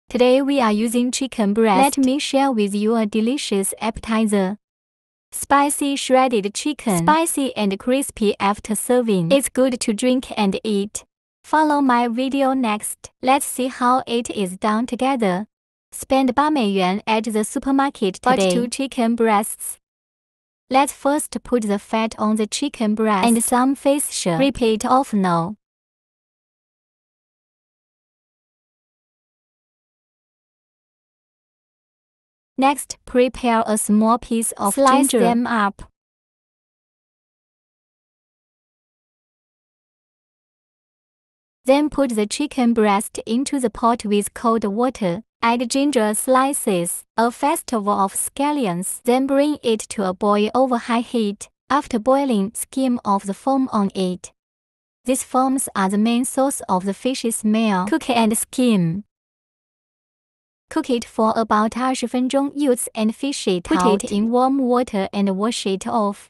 Today we are using chicken breast. Let me share with you a delicious appetizer. Spicy shredded chicken. Spicy and crispy after serving. It's good to drink and eat. Follow my video next. Let's see how it is done together. Spend 8 美元 at the supermarket today. Bought 2 chicken breasts. Let's first put the fat on the chicken breast and some fish. Rip it off now. Next, prepare a small piece of ginger. Slice them up. Then put the chicken breast into the pot with cold water. Add ginger slices, a festival of scallions. Then bring it to a boil over high heat. After boiling, skim off the foam on it. These foams are the main source of the fish's smell. Cook and skim. Cook it for about 20 分钟. Use and fish it out. Put it in warm water and wash it off.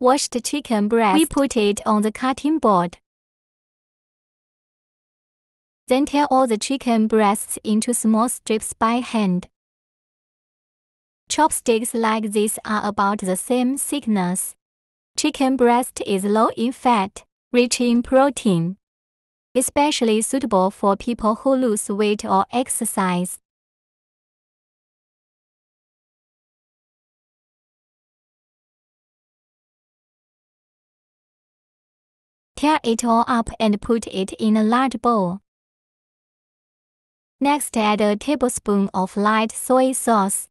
Wash the chicken breast. We put it on the cutting board. Then tear all the chicken breasts into small strips by hand. Chopsticks like this are about the same thickness. Chicken breast is low in fat, rich in protein, especially suitable for people who lose weight or exercise. Tear it all up and put it in a large bowl. Next, add a tablespoon of light soy sauce,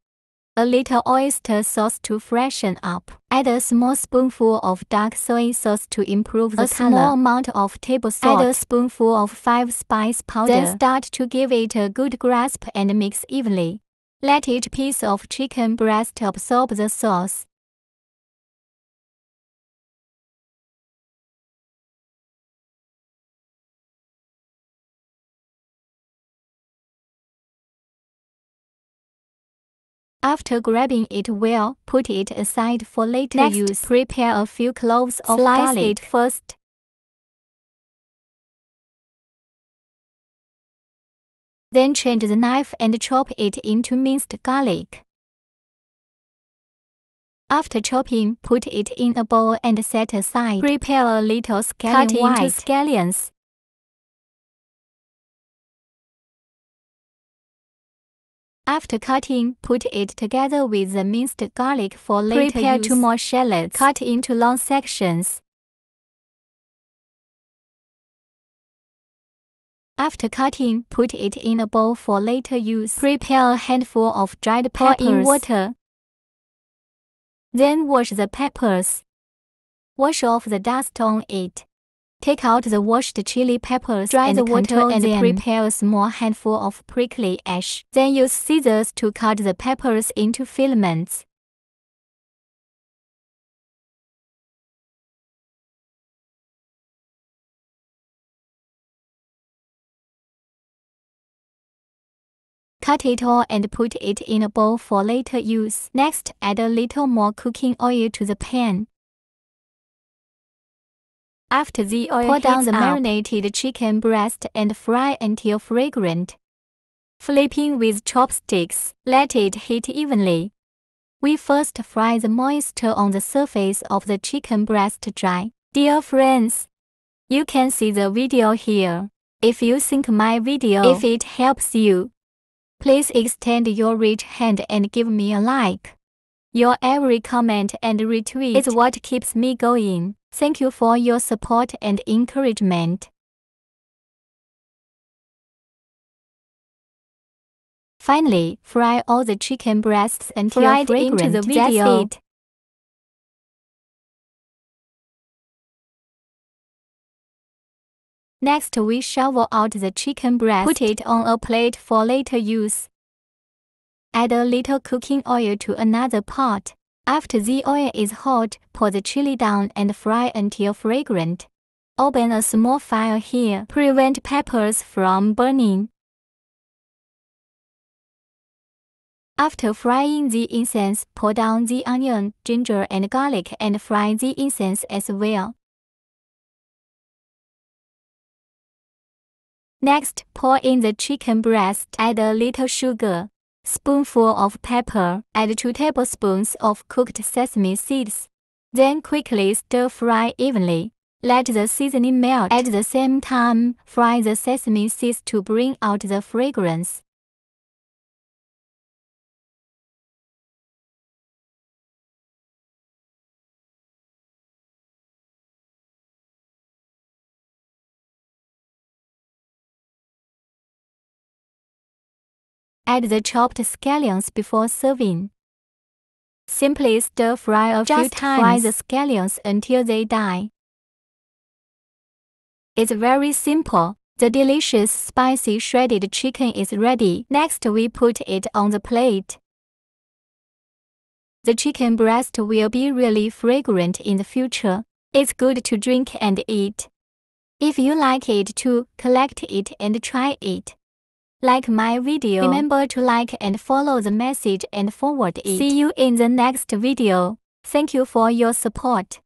a little oyster sauce to freshen up. Add a small spoonful of dark soy sauce to improve the color. A small amount of table salt. Add a spoonful of 5-spice powder. Then start to give it a good grasp and mix evenly. Let each piece of chicken breast absorb the sauce. After grabbing it well, put it aside for later use. Next, prepare a few cloves of garlic. Slice it first. Then change the knife and chop it into minced garlic. After chopping, put it in a bowl and set aside. Prepare a little scallion. Cut into scallions. After cutting, put it together with the minced garlic for later use. Prepare 2 more shallots. Cut into long sections. After cutting, put it in a bowl for later use. Prepare a handful of dried peppers. Pour in water. Then wash the peppers. Wash off the dust on it. Take out the washed chili peppers. Dry the water and prepare a small handful of prickly ash. Then use scissors to cut the peppers into filaments. Cut it all and put it in a bowl for later use. Next, add a little more cooking oil to the pan. After the oil pour down the marinated chicken breast and fry until fragrant. Flipping with chopsticks, let it heat evenly. We first fry the moisture on the surface of the chicken breast dry. Dear friends, you can see the video here. If you think my video, if it helps you, please extend your rich hand and give me a like. Your every comment and retweet is what keeps me going. Thank you for your support and encouragement. Finally, fry all the chicken breasts until fragrant. Into the video. That's it. Next, we shovel out the chicken breast. Put it on a plate for later use. Add a little cooking oil to another pot. After the oil is hot, pour the chili down and fry until fragrant. Open a small fire here. Prevent peppers from burning. After frying the incense, pour down the onion, ginger and garlic and fry the incense as well. Next, pour in the chicken breast, add a little sugar, spoonful of pepper, add 2 tablespoons of cooked sesame seeds. Then quickly stir fry evenly. Let the seasoning melt. At the same time, fry the sesame seeds to bring out the fragrance. Add the chopped scallions before serving. Simply stir fry a few times. Fry the scallions until they die. It's very simple. The delicious spicy shredded chicken is ready. Next, we put it on the plate. The chicken breast will be really fragrant in the future. It's good to drink and eat. If you like it too, collect it and try it. Like my video. Remember to like and follow the message and forward it. See you in the next video. Thank you for your support.